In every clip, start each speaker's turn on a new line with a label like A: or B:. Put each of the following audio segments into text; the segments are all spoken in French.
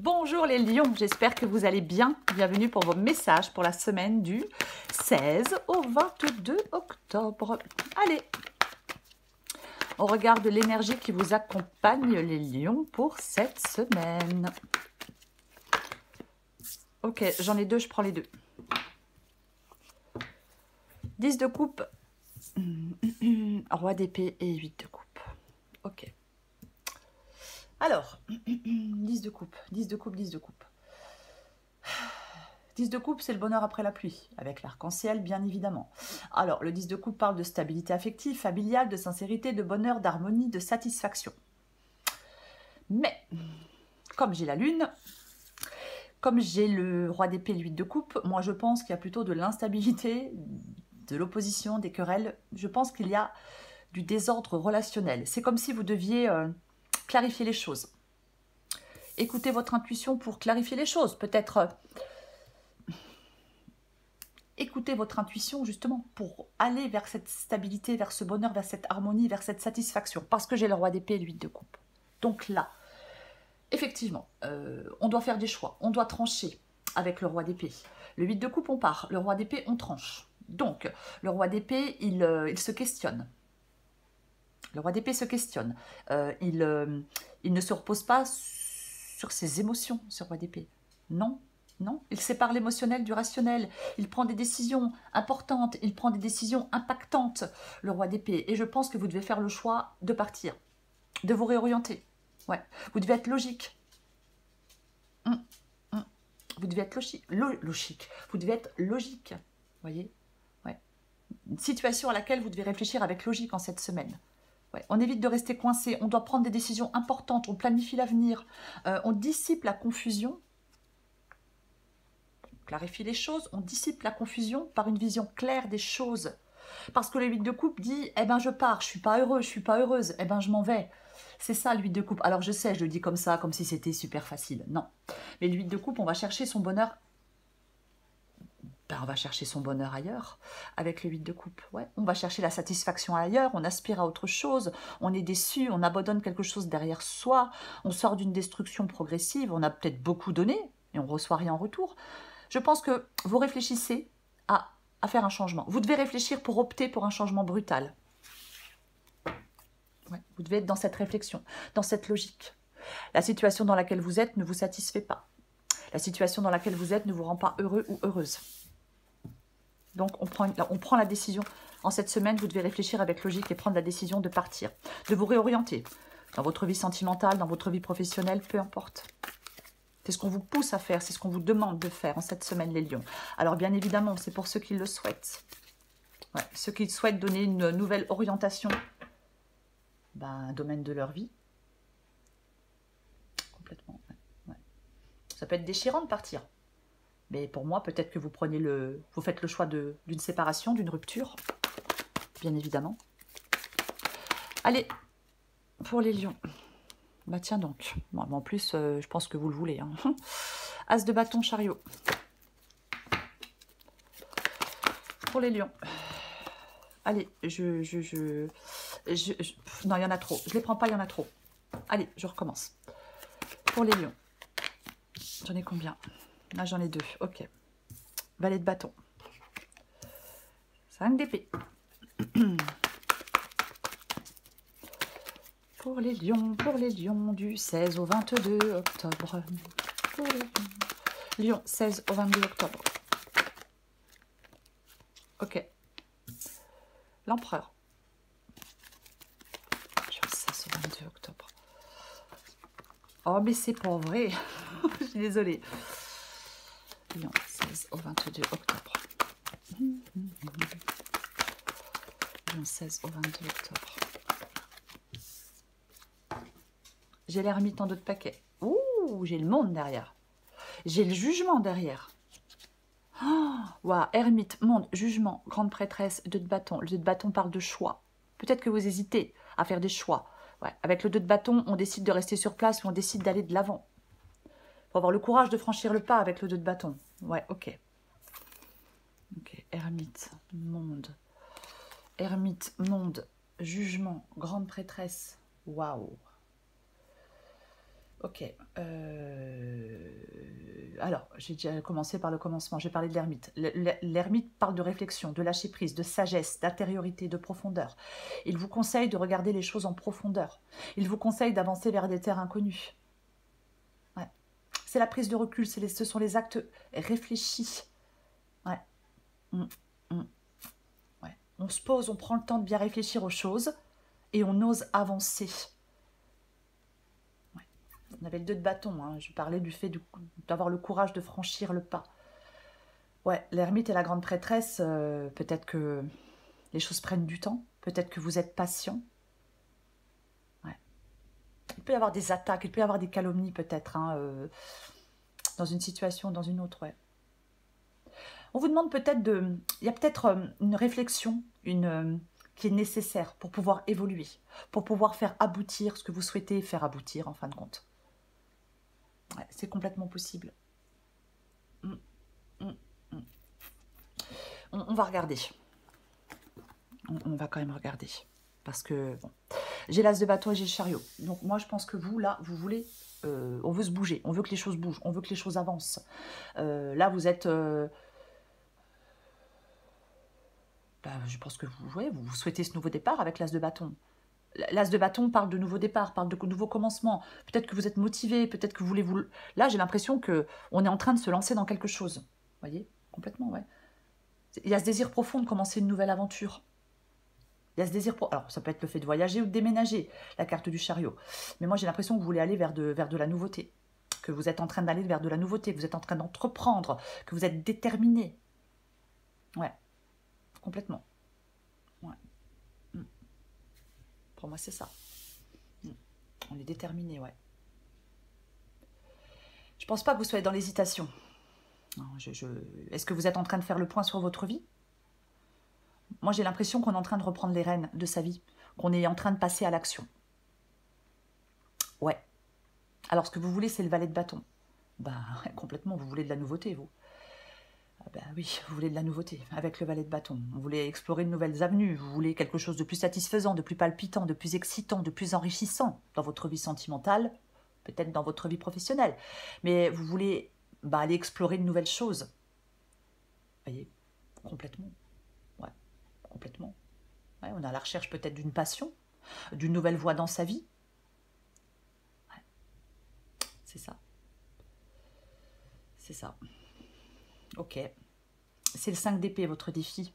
A: Bonjour les lions, j'espère que vous allez bien. Bienvenue pour vos messages pour la semaine du 16 au 22 octobre. Allez, on regarde l'énergie qui vous accompagne les lions pour cette semaine. Ok, j'en ai deux, je prends les deux. 10 de coupe, roi d'épée et 8 de coupe. Ok. Alors, 10 de coupe, 10 de coupe, 10 de coupe. 10 de coupe, c'est le bonheur après la pluie, avec l'arc-en-ciel, bien évidemment. Alors, le 10 de coupe parle de stabilité affective, familiale, de sincérité, de bonheur, d'harmonie, de satisfaction. Mais, comme j'ai la lune, comme j'ai le roi d'épée, le 8 de coupe, moi je pense qu'il y a plutôt de l'instabilité, de l'opposition, des querelles. Je pense qu'il y a du désordre relationnel. C'est comme si vous deviez clarifier les choses. Écoutez votre intuition pour clarifier les choses. Peut-être écoutez votre intuition justement pour aller vers cette stabilité, vers ce bonheur, vers cette harmonie, vers cette satisfaction. Parce que j'ai le roi d'épée et le 8 de coupe. Donc là, effectivement, on doit faire des choix. On doit trancher avec le roi d'épée. Le 8 de coupe, on part. Le roi d'épée, on tranche. Donc, le roi d'épée, il se questionne. Le roi d'épée se questionne. Il ne se repose pas sur ses émotions, ce roi d'épée. Non, non. Il sépare l'émotionnel du rationnel. Il prend des décisions importantes. Il prend des décisions impactantes, le roi d'épée. Et je pense que vous devez faire le choix de partir, de vous réorienter. Ouais. Vous devez être logique. Vous devez être logique. Vous devez être logique. Voyez, ouais. Une situation à laquelle vous devez réfléchir avec logique en cette semaine. Ouais, on évite de rester coincé, on doit prendre des décisions importantes, on planifie l'avenir, on dissipe la confusion, on clarifie les choses, on dissipe la confusion par une vision claire des choses. Parce que le 8 de coupe dit, eh ben je pars, je suis pas heureux, je suis pas heureuse, eh ben je m'en vais. C'est ça le 8 de coupe. Alors je sais, je le dis comme ça, comme si c'était super facile. Non. Mais le 8 de coupe, on va chercher son bonheur. Ben, on va chercher son bonheur ailleurs avec le 8 de coupe. Ouais. On va chercher la satisfaction ailleurs, on aspire à autre chose, on est déçu, on abandonne quelque chose derrière soi, on sort d'une destruction progressive, on a peut-être beaucoup donné et on reçoit rien en retour. Je pense que vous réfléchissez à faire un changement. Vous devez réfléchir pour opter pour un changement brutal. Ouais. Vous devez être dans cette réflexion, dans cette logique. La situation dans laquelle vous êtes ne vous satisfait pas. La situation dans laquelle vous êtes ne vous rend pas heureux ou heureuse. Donc, on prend la décision. En cette semaine, vous devez réfléchir avec logique et prendre la décision de partir, de vous réorienter dans votre vie sentimentale, dans votre vie professionnelle, peu importe. C'est ce qu'on vous pousse à faire, c'est ce qu'on vous demande de faire en cette semaine, les lions. Alors, bien évidemment, c'est pour ceux qui le souhaitent. Ouais, ceux qui souhaitent donner une nouvelle orientation, un domaine de leur vie. Complètement. Ouais. Ça peut être déchirant de partir. Mais pour moi, peut-être que vous faites le choix d'une séparation, d'une rupture, bien évidemment. Allez, pour les lions. Bah tiens donc. Bon, en plus, je pense que vous le voulez. Hein. As de bâton, chariot. Pour les lions. Allez, non, il y en a trop. Je ne les prends pas, il y en a trop. Allez, je recommence. Pour les lions. J'en ai combien? Là, j'en ai deux. Ok. Valet de bâton. 5 d'épée. Pour les lions du 16 au 22 octobre. Pour les lions, 16 au 22 octobre. Ok. L'empereur. 16 au 22 octobre. Oh, mais c'est pas vrai. Je suis désolée. Lion, 16 au 22 octobre. Lion, 16 au 22 octobre. J'ai l'ermite en dos de paquet. Ouh, j'ai le monde derrière. J'ai le jugement derrière. Oh, waouh, ermite, monde, jugement, grande prêtresse, 2 de bâton. Le 2 de bâton parle de choix. Peut-être que vous hésitez à faire des choix. Ouais, avec le 2 de bâton, on décide de rester sur place ou on décide d'aller de l'avant. Il faut avoir le courage de franchir le pas avec le 2 de bâton. Ouais, ok. Ok, ermite, monde. Ermite, monde, jugement, grande prêtresse. Waouh. Ok. alors, j'ai déjà commencé par le commencement, j'ai parlé de l'ermite. L'ermite parle de réflexion, de lâcher prise, de sagesse, d'intériorité, de profondeur. Il vous conseille de regarder les choses en profondeur. Il vous conseille d'avancer vers des terres inconnues. Ouais. C'est la prise de recul, ce sont les actes réfléchis. Ouais. Mm, mm. Ouais. On se pose, on prend le temps de bien réfléchir aux choses et on ose avancer. Ouais. On avait le 2 de bâton, hein. Je parlais du fait d'avoir le courage de franchir le pas. Ouais, l'ermite et la grande prêtresse, peut-être que les choses prennent du temps, peut-être que vous êtes patient. Ouais. Il peut y avoir des attaques, il peut y avoir des calomnies peut-être, hein, dans une situation, dans une autre, ouais. On vous demande peut-être de... Il y a peut-être une réflexion qui est nécessaire pour pouvoir évoluer, pour pouvoir faire aboutir ce que vous souhaitez faire aboutir en fin de compte. Ouais, c'est complètement possible. Mm, mm, mm. On va regarder. On va quand même regarder. Parce que, bon, j'ai l'as de bâton et j'ai le chariot. Donc moi, je pense que vous, là, vous voulez... on veut se bouger, on veut que les choses bougent, on veut que les choses avancent. Là, vous êtes... je pense que vous souhaitez ce nouveau départ avec l'as de bâton. L'as de bâton parle de nouveau départ, parle de nouveau commencement. Peut-être que vous êtes motivé, peut-être que vous voulez... Là, j'ai l'impression qu'on est en train de se lancer dans quelque chose. Vous voyez? Complètement, ouais. Il y a ce désir profond de commencer une nouvelle aventure. Il y a ce désir... Alors, ça peut être le fait de voyager ou de déménager, la carte du chariot. Mais moi, j'ai l'impression que vous voulez aller vers de la nouveauté. Que vous êtes en train d'aller vers de la nouveauté, que vous êtes en train d'entreprendre, que vous êtes déterminé. Ouais, complètement. Ouais. Pour moi, c'est ça. On est déterminé, ouais. Je pense pas que vous soyez dans l'hésitation. Est-ce que vous êtes en train de faire le point sur votre vie? Moi, j'ai l'impression qu'on est en train de reprendre les rênes de sa vie, qu'on est en train de passer à l'action. Ouais. Alors, ce que vous voulez, c'est le valet de bâton. Ben, complètement, vous voulez de la nouveauté, vous. Ah ben oui, vous voulez de la nouveauté, avec le valet de bâton. Vous voulez explorer de nouvelles avenues, vous voulez quelque chose de plus satisfaisant, de plus palpitant, de plus excitant, de plus enrichissant dans votre vie sentimentale, peut-être dans votre vie professionnelle. Mais vous voulez aller explorer de nouvelles choses. Vous voyez, complètement. Ouais, complètement. Ouais, on est à la recherche peut-être d'une passion, d'une nouvelle voie dans sa vie. Ouais, c'est ça. C'est ça. Ok. C'est le 5 d'épée, votre défi.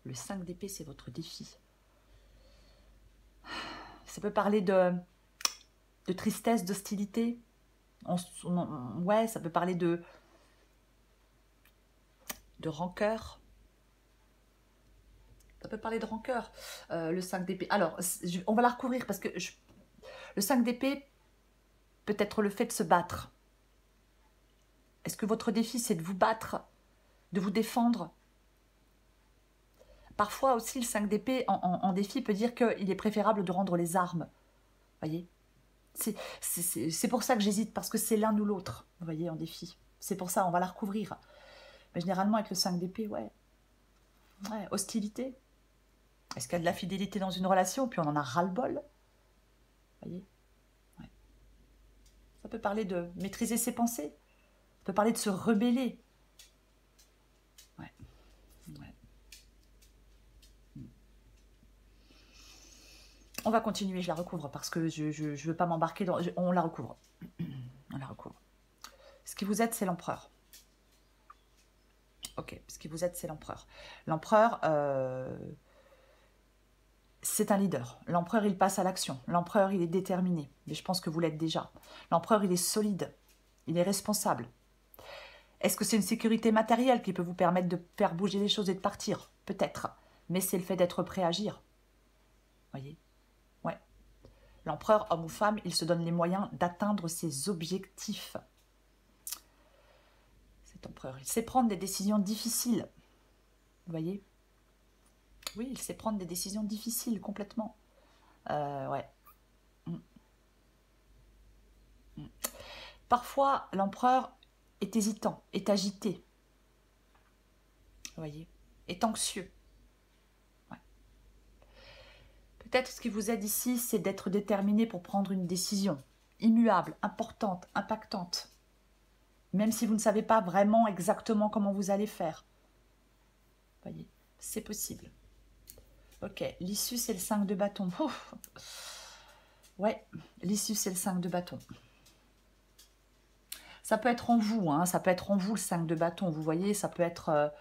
A: Le 5 d'épée, c'est votre défi. Ça peut parler de tristesse, d'hostilité. Ouais, ça peut parler de rancœur. Ça peut parler de rancœur, le 5 d'épée. Alors, on va la recouvrir parce que le 5 d'épée peut être le fait de se battre. Est-ce que votre défi, c'est de vous battre, de vous défendre? Parfois aussi, le 5 d'épée en défi peut dire qu'il est préférable de rendre les armes. Vous voyez? C'est pour ça que j'hésite, parce que c'est l'un ou l'autre, vous voyez, en défi. C'est pour ça, on va la recouvrir. Mais généralement, avec le 5 d'épée, ouais, hostilité. Est-ce qu'il y a de la fidélité dans une relation, puis on en a ras-le-bol? Vous voyez? Ouais. Ça peut parler de maîtriser ses pensées. Ça peut parler de se rebeller. Ouais. Ouais. On va continuer, je la recouvre, parce que je ne veux pas m'embarquer dans... On la recouvre. On la recouvre. Ce qui vous aide, c'est l'empereur. Ok, ce qui vous aide, c'est l'empereur. L'empereur... c'est un leader. L'empereur, il passe à l'action. L'empereur, il est déterminé. Mais je pense que vous l'êtes déjà. L'empereur, il est solide. Il est responsable. Est-ce que c'est une sécurité matérielle qui peut vous permettre de faire bouger les choses et de partir? Peut-être. Mais c'est le fait d'être prêt à agir. Voyez? Ouais. L'empereur, homme ou femme, il se donne les moyens d'atteindre ses objectifs. Cet empereur, il sait prendre des décisions difficiles. Vous voyez? Oui, il sait prendre des décisions difficiles, complètement. Ouais. Parfois, l'empereur est hésitant, est agité. Vous voyez? Est anxieux. Ouais. Peut-être ce qui vous aide ici, c'est d'être déterminé pour prendre une décision immuable, importante, impactante. Même si vous ne savez pas vraiment exactement comment vous allez faire. Voyez, c'est possible. Ok, l'issue, c'est le 5 de bâton. Ouf. Ouais, l'issue, c'est le 5 de bâton. Ça peut être en vous, hein, ça peut être en vous le 5 de bâton, vous voyez, ça peut être...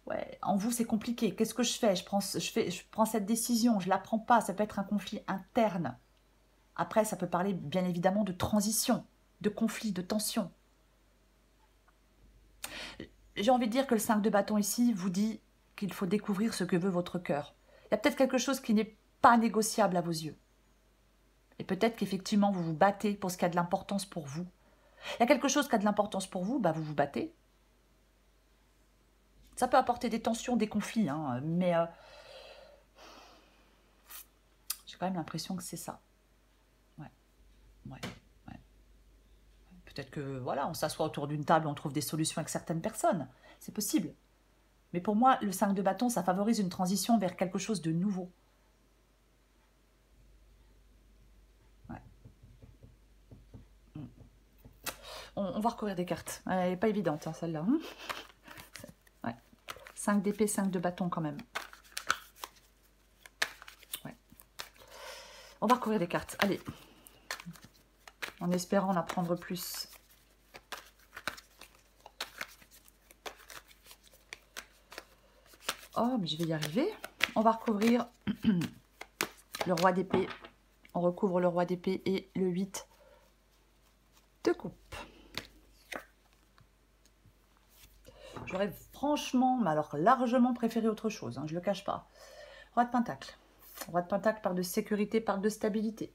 A: ouais, en vous, c'est compliqué. Qu'est-ce que je fais? Je prends cette décision, je ne la prends pas. Ça peut être un conflit interne. Après, ça peut parler, bien évidemment, de transition, de conflit, de tension. J'ai envie de dire que le 5 de bâton ici vous dit qu'il faut découvrir ce que veut votre cœur. Il y a peut-être quelque chose qui n'est pas négociable à vos yeux. Et peut-être qu'effectivement, vous vous battez pour ce qui a de l'importance pour vous. Il y a quelque chose qui a de l'importance pour vous, bah vous vous battez. Ça peut apporter des tensions, des conflits, hein, mais j'ai quand même l'impression que c'est ça. Ouais, ouais, ouais. Peut-être que, voilà, on s'assoit autour d'une table, on trouve des solutions avec certaines personnes. C'est possible. Mais pour moi, le 5 de bâton, ça favorise une transition vers quelque chose de nouveau. Ouais. On va recourir des cartes. Elle n'est pas évidente, hein, celle-là. Ouais. 5 d'épée, 5 de bâton quand même. Ouais. On va recourir des cartes. Allez. En espérant en apprendre plus. Oh, mais je vais y arriver. On va recouvrir le roi d'épée. On recouvre le roi d'épée et le 8 de coupe. J'aurais franchement, mais alors largement préféré autre chose, hein, je ne le cache pas. Roi de Pentacle. Roi de Pentacle parle de sécurité, parle de stabilité.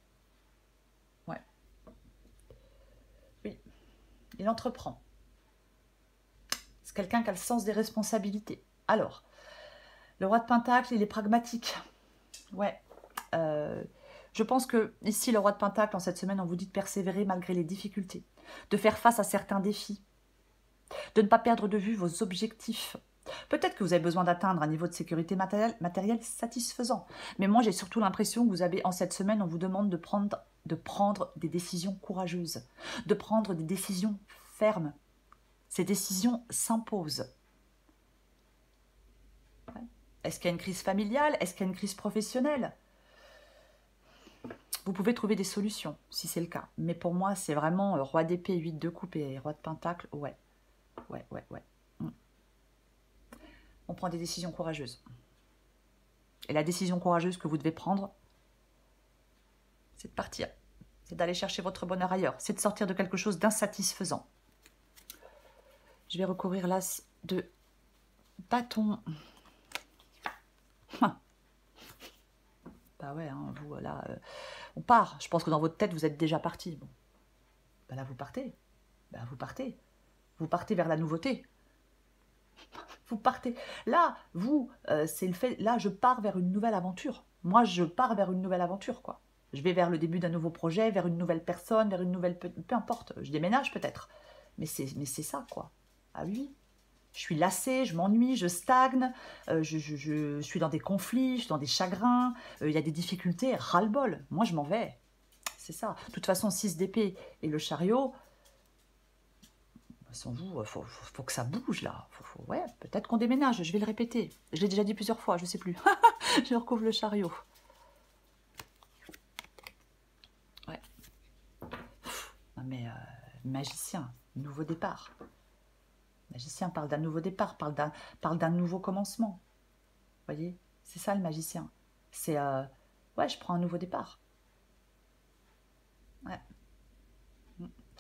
A: Ouais. Oui. Il entreprend. C'est quelqu'un qui a le sens des responsabilités. Alors, le roi de Pentacle, il est pragmatique. Ouais. Je pense que ici, le roi de Pentacle, en cette semaine, on vous dit de persévérer malgré les difficultés, de faire face à certains défis, de ne pas perdre de vue vos objectifs. Peut-être que vous avez besoin d'atteindre un niveau de sécurité matérielle satisfaisant. Mais moi, j'ai surtout l'impression que vous avez, en cette semaine, on vous demande de prendre des décisions courageuses, de prendre des décisions fermes. Ces décisions s'imposent. Ouais. Est-ce qu'il y a une crise familiale? Est-ce qu'il y a une crise professionnelle? Vous pouvez trouver des solutions, si c'est le cas. Mais pour moi, c'est vraiment roi d'épée, 8 de coupe et roi de pentacle. Ouais. Ouais. On prend des décisions courageuses. Et la décision courageuse que vous devez prendre, c'est de partir. C'est d'aller chercher votre bonheur ailleurs. C'est de sortir de quelque chose d'insatisfaisant. Je vais recouvrir l'as de bâton. Bah ouais, hein, vous, là, on part. Je pense que dans votre tête, vous êtes déjà parti. Bon. Bah là, vous partez. Bah, vous partez. Vous partez vers la nouveauté. Vous partez. Là, vous, c'est le fait. Là, je pars vers une nouvelle aventure. Moi, je pars vers une nouvelle aventure, quoi. Je vais vers le début d'un nouveau projet, vers une nouvelle personne, vers une nouvelle... Peu importe, je déménage peut-être. Mais c'est ça, quoi. Ah oui. Je suis lassée, je m'ennuie, je stagne, je suis dans des conflits, je suis dans des chagrins, il y a des difficultés, ras-le-bol. Moi, je m'en vais. C'est ça. De toute façon, 6 d'épée et le chariot, sans vous, faut que ça bouge, là. Ouais, peut-être qu'on déménage, je vais le répéter. Je l'ai déjà dit plusieurs fois, je sais plus. Je recouvre le chariot. Ouais. Non, mais magicien, nouveau départ. Magicien parle d'un nouveau départ, parle d'un nouveau commencement. Vous voyez, c'est ça le magicien. C'est, ouais, je prends un nouveau départ. Ouais.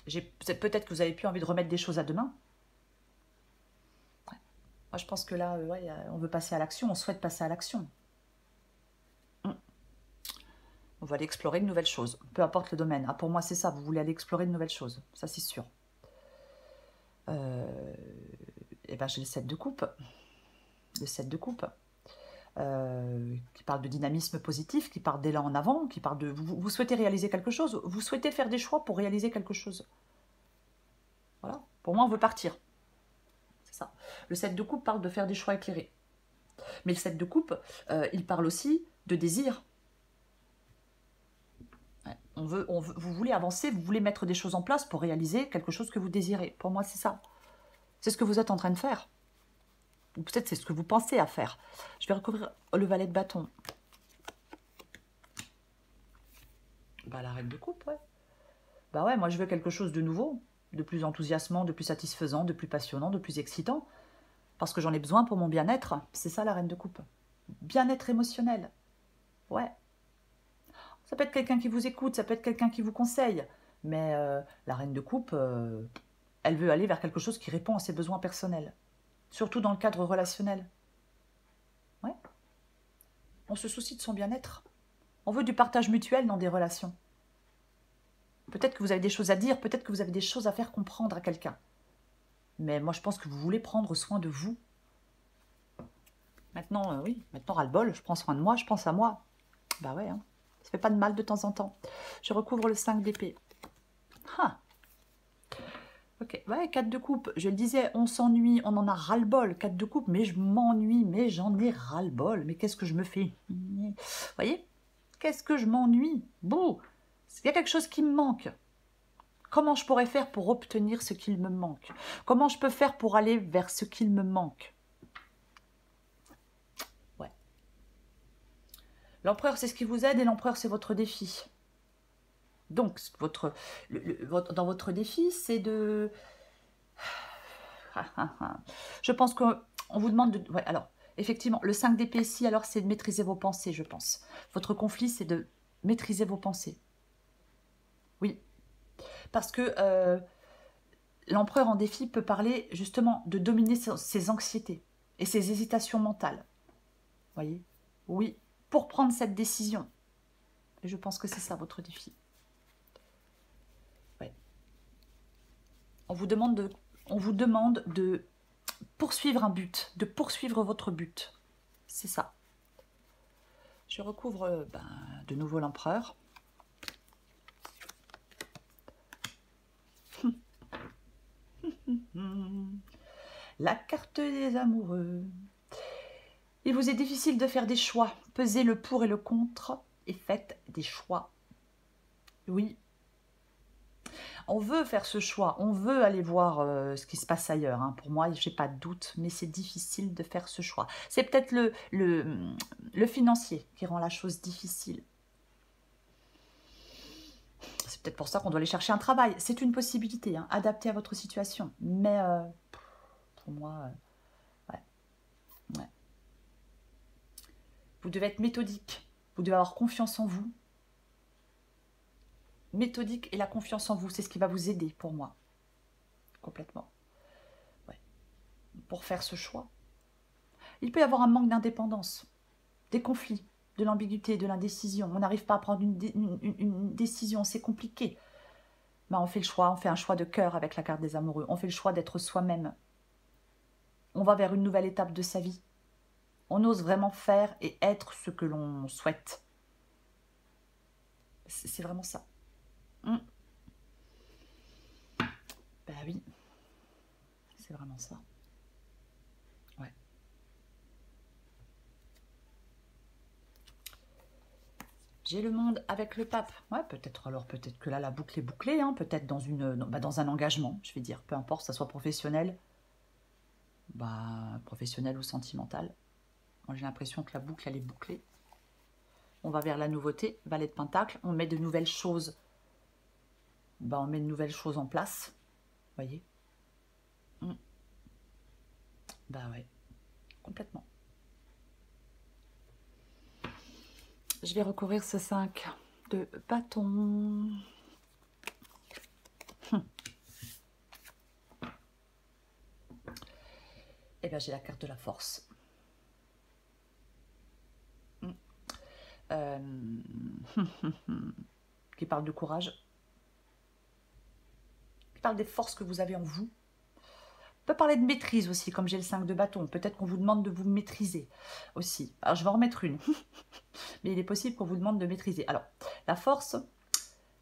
A: Peut-être que vous avez plus envie de remettre des choses à demain. Ouais. Moi, je pense que là, ouais, on veut passer à l'action, on souhaite passer à l'action. On va aller explorer de nouvelles choses, peu importe le domaine. Ah, pour moi, c'est ça, vous voulez aller explorer de nouvelles choses, ça c'est sûr. Et ben, j'ai le 7 de coupe. Le 7 de coupe. Qui parle de dynamisme positif, qui parle d'élan en avant, qui parle de... Vous souhaitez réaliser quelque chose, vous souhaitez faire des choix pour réaliser quelque chose. Voilà. Pour moi, on veut partir. C'est ça. Le 7 de coupe parle de faire des choix éclairés. Mais le 7 de coupe, il parle aussi de désir. Ouais. Vous voulez avancer, vous voulez mettre des choses en place pour réaliser quelque chose que vous désirez. Pour moi, c'est ça. C'est ce que vous êtes en train de faire. Ou peut-être c'est ce que vous pensez à faire. Je vais recouvrir le valet de bâton. Bah, la reine de coupe, ouais. Bah ouais, moi je veux quelque chose de nouveau, de plus enthousiasmant, de plus satisfaisant, de plus passionnant, de plus excitant. Parce que j'en ai besoin pour mon bien-être. C'est ça la reine de coupe. Bien-être émotionnel. Ouais. Ça peut être quelqu'un qui vous écoute, ça peut être quelqu'un qui vous conseille. Mais la reine de coupe, elle veut aller vers quelque chose qui répond à ses besoins personnels. Surtout dans le cadre relationnel. Ouais. On se soucie de son bien-être. On veut du partage mutuel dans des relations. Peut-être que vous avez des choses à dire, peut-être que vous avez des choses à faire comprendre à quelqu'un. Mais moi, je pense que vous voulez prendre soin de vous. Maintenant, oui, maintenant, ras-le-bol, je prends soin de moi, je pense à moi. Bah ouais, hein. Ça fait pas de mal de temps en temps. Je recouvre le 5 d'épée. Ah. Ok, ouais, 4 de coupe. Je le disais, on s'ennuie, on en a ras-le-bol. 4 de coupe, mais je m'ennuie, mais j'en ai ras-le-bol. Mais qu'est-ce que je me fais? Vous voyez? Qu'est-ce que je m'ennuie? Bon, il y a quelque chose qui me manque. Comment je pourrais faire pour obtenir ce qu'il me manque? Comment je peux faire pour aller vers ce qu'il me manque? Ouais. L'empereur, c'est ce qui vous aide et l'empereur, c'est votre défi. Donc, dans votre défi, c'est de... Je pense qu'on vous demande de... Ouais, alors, effectivement, le 5 d'épée ici, alors, c'est de maîtriser vos pensées, je pense. Votre conflit, c'est de maîtriser vos pensées. Oui. Parce que l'empereur en défi peut parler, justement, de dominer ses anxiétés et ses hésitations mentales. Voyez? Oui, pour prendre cette décision. Et je pense que c'est ça, votre défi. Ouais. On vous demande de poursuivre un but, de poursuivre votre but. C'est ça. Je recouvre de nouveau l'empereur. La carte des amoureux. Il vous est difficile de faire des choix. Pesez le pour et le contre et faites des choix. Oui. On veut faire ce choix, on veut aller voir ce qui se passe ailleurs. Hein. Pour moi, je n'ai pas de doute, mais c'est difficile de faire ce choix. C'est peut-être le financier qui rend la chose difficile. C'est peut-être pour ça qu'on doit aller chercher un travail. C'est une possibilité, hein, adaptée à votre situation. Mais pour moi, ouais. Vous devez être méthodique. Vous devez avoir confiance en vous. Méthodique et la confiance en vous, c'est ce qui va vous aider pour moi. Complètement. Ouais. Pour faire ce choix. Il peut y avoir un manque d'indépendance, des conflits, de l'ambiguïté, de l'indécision. On n'arrive pas à prendre une décision, c'est compliqué. Ben, on fait le choix, on fait un choix de cœur avec la carte des amoureux. On fait le choix d'être soi-même. On va vers une nouvelle étape de sa vie. On ose vraiment faire et être ce que l'on souhaite. C'est vraiment ça. Ben oui, c'est vraiment ça. Ouais. J'ai le monde avec le pape. Ouais, peut-être alors, peut-être que là, la boucle est bouclée, hein, peut-être dans un engagement, je vais dire, peu importe, que ça soit professionnel, professionnel ou sentimental. Moi, j'ai l'impression que la boucle, elle est bouclée. On va vers la nouveauté, valet de pentacle, on met de nouvelles choses. On met de nouvelles choses en place, voyez. Ouais, complètement. Je vais recouvrir ce 5 de bâton. Et bien, j'ai la carte de la force. Qui parle de courage. Qui parle des forces que vous avez en vous. On peut parler de maîtrise aussi, comme j'ai le 5 de bâton. Peut-être qu'on vous demande de vous maîtriser aussi. Alors, je vais en remettre une. Mais il est possible qu'on vous demande de maîtriser. Alors, la force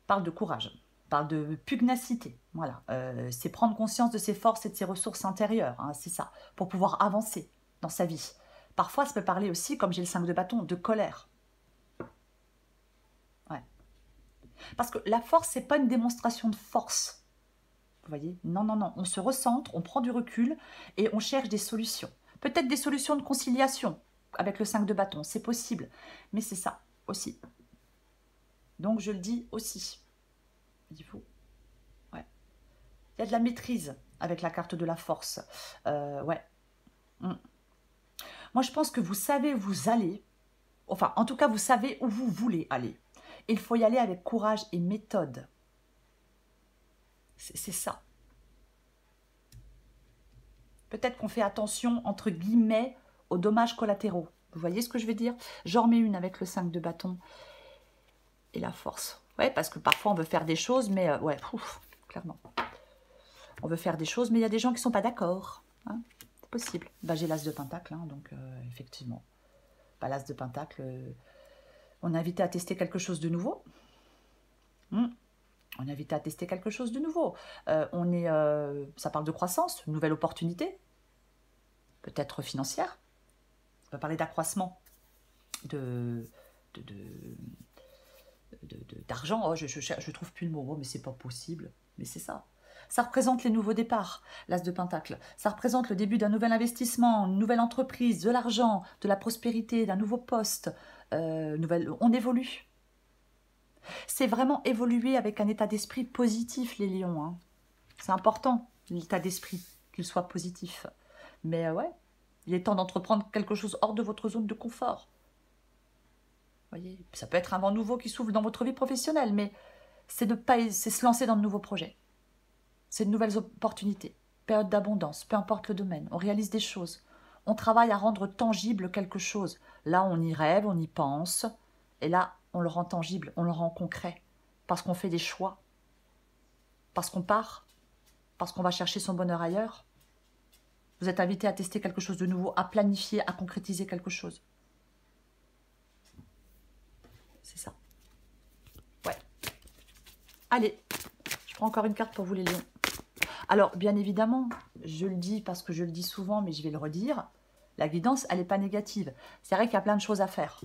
A: parle de courage, parle de pugnacité. Voilà, c'est prendre conscience de ses forces et de ses ressources intérieures. Hein, c'est ça, pour pouvoir avancer dans sa vie. Parfois, ça peut parler aussi, comme j'ai le 5 de bâton, de colère. Ouais. Parce que la force, c'est pas une démonstration de force. Vous voyez? Non, non, non. On se recentre, on prend du recul et on cherche des solutions. Peut-être des solutions de conciliation avec le 5 de bâton, c'est possible. Mais c'est ça aussi. Donc, je le dis aussi. Dites-vous. Ouais. Il y a de la maîtrise avec la carte de la force. Ouais. Moi, je pense que vous savez où vous allez. Enfin, en tout cas, vous savez où vous voulez aller. Il faut y aller avec courage et méthode. C'est ça. Peut-être qu'on fait attention, entre guillemets, aux dommages collatéraux. Vous voyez ce que je veux dire? J'en remets une avec le 5 de bâton et la force. Ouais, parce que parfois on veut faire des choses, mais ouais, clairement. On veut faire des choses, mais il y a des gens qui ne sont pas d'accord. Hein, c'est possible. Bah, j'ai l'as de pentacle, hein, donc effectivement. Bah, l'as de pentacle, on est invité à tester quelque chose de nouveau. On est invité à tester quelque chose de nouveau. Ça parle de croissance, une nouvelle opportunité, peut-être financière. On va parler d'accroissement d'argent. Oh, je trouve plus le mot, mais c'est pas possible. Mais c'est ça. Ça représente les nouveaux départs, l'as de pentacle. Ça représente le début d'un nouvel investissement, une nouvelle entreprise, de l'argent, de la prospérité, d'un nouveau poste. On évolue. C'est vraiment évoluer avec un état d'esprit positif, les lions. Hein. C'est important, l'état d'esprit, qu'il soit positif. Mais ouais, il est temps d'entreprendre quelque chose hors de votre zone de confort. Voyez, ça peut être un vent nouveau qui s'ouvre dans votre vie professionnelle, mais c'est se lancer dans de nouveaux projets. C'est de nouvelles opportunités, période d'abondance, peu importe le domaine. On réalise des choses. On travaille à rendre tangible quelque chose. Là, on y rêve, on y pense. Et là, on le rend tangible, on le rend concret. Parce qu'on fait des choix. Parce qu'on part. Parce qu'on va chercher son bonheur ailleurs. Vous êtes invité à tester quelque chose de nouveau, à planifier, à concrétiser quelque chose. C'est ça. Ouais. Allez, je prends encore une carte pour vous les lions. Alors, bien évidemment, je le dis parce que je le dis souvent, mais je vais le redire, la guidance, elle n'est pas négative. C'est vrai qu'il y a plein de choses à faire.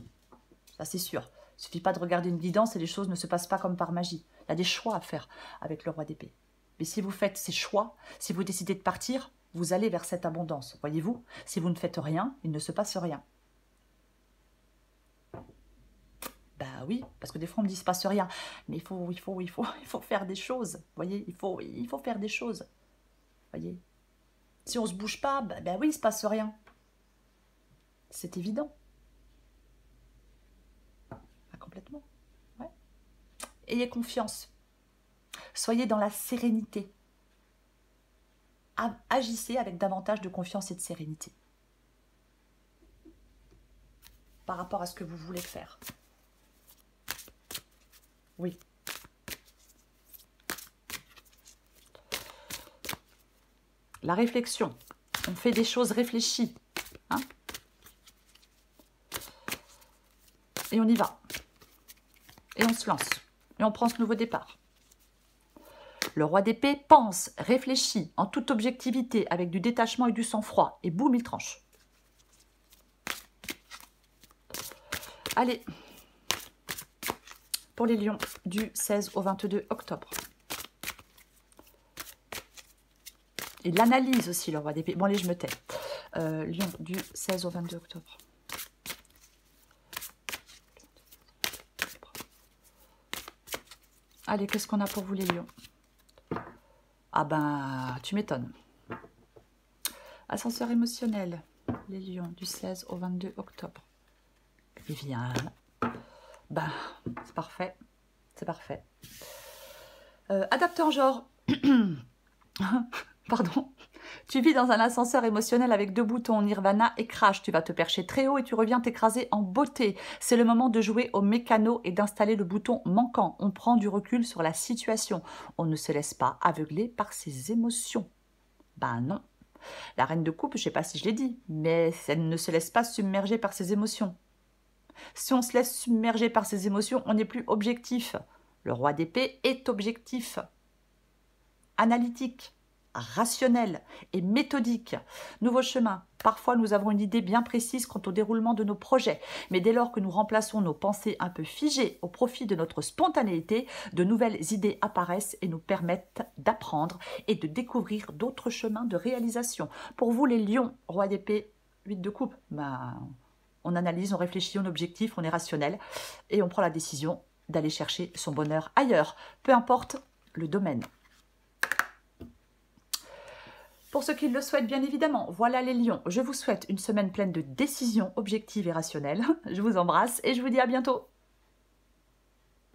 A: Ça, c'est sûr. Il ne suffit pas de regarder une guidance et les choses ne se passent pas comme par magie. Il y a des choix à faire avec le roi d'épée. Mais si vous faites ces choix, si vous décidez de partir, vous allez vers cette abondance. Voyez-vous, si vous ne faites rien, il ne se passe rien. Bah oui, parce que des fois on me dit il ne se passe rien. Mais il faut faire des choses. Vous voyez, il faut faire des choses. Voyez. Si on ne se bouge pas, bah oui, il ne se passe rien. C'est évident. Pas complètement. Ouais. Ayez confiance. Soyez dans la sérénité. Agissez avec davantage de confiance et de sérénité. Par rapport à ce que vous voulez faire. Oui. La réflexion. On fait des choses réfléchies. Hein? Et on y va. Et on se lance. Et on prend ce nouveau départ. Le roi d'épée pense, réfléchit, en toute objectivité, avec du détachement et du sang-froid. Et boum, il tranche. Allez. Pour les lions du 16 au 22 octobre. Et l'analyse aussi, le roi d'épée. Bon, allez, je me tais. Lion du 16 au 22 octobre. Allez, qu'est-ce qu'on a pour vous, les lions? Ah ben, tu m'étonnes. Ascenseur émotionnel. Les lions du 16 au 22 octobre. Il vient. Ben, c'est parfait. C'est parfait. Adapteur genre. Pardon. Tu vis dans un ascenseur émotionnel avec 2 boutons, Nirvana et Crash. Tu vas te percher très haut et tu reviens t'écraser en beauté. C'est le moment de jouer au mécano et d'installer le bouton manquant. On prend du recul sur la situation. On ne se laisse pas aveugler par ses émotions. Ben non. La reine de coupe, je ne sais pas si je l'ai dit, mais elle ne se laisse pas submerger par ses émotions. Si on se laisse submerger par ses émotions, on n'est plus objectif. Le roi d'épée est objectif. Analytique. Rationnel et méthodique. Nouveau chemin, Parfois, nous avons une idée bien précise quant au déroulement de nos projets, mais dès lors que nous remplaçons nos pensées un peu figées au profit de notre spontanéité, de nouvelles idées apparaissent et nous permettent d'apprendre et de découvrir d'autres chemins de réalisation. Pour vous, les lions, roi d'épée, 8 de coupe, on analyse, on réfléchit, on objectif, on est rationnel et on prend la décision d'aller chercher son bonheur ailleurs, peu importe le domaine. Pour ceux qui le souhaitent, bien évidemment, voilà les lions. Je vous souhaite une semaine pleine de décisions objectives et rationnelles. Je vous embrasse et je vous dis à bientôt.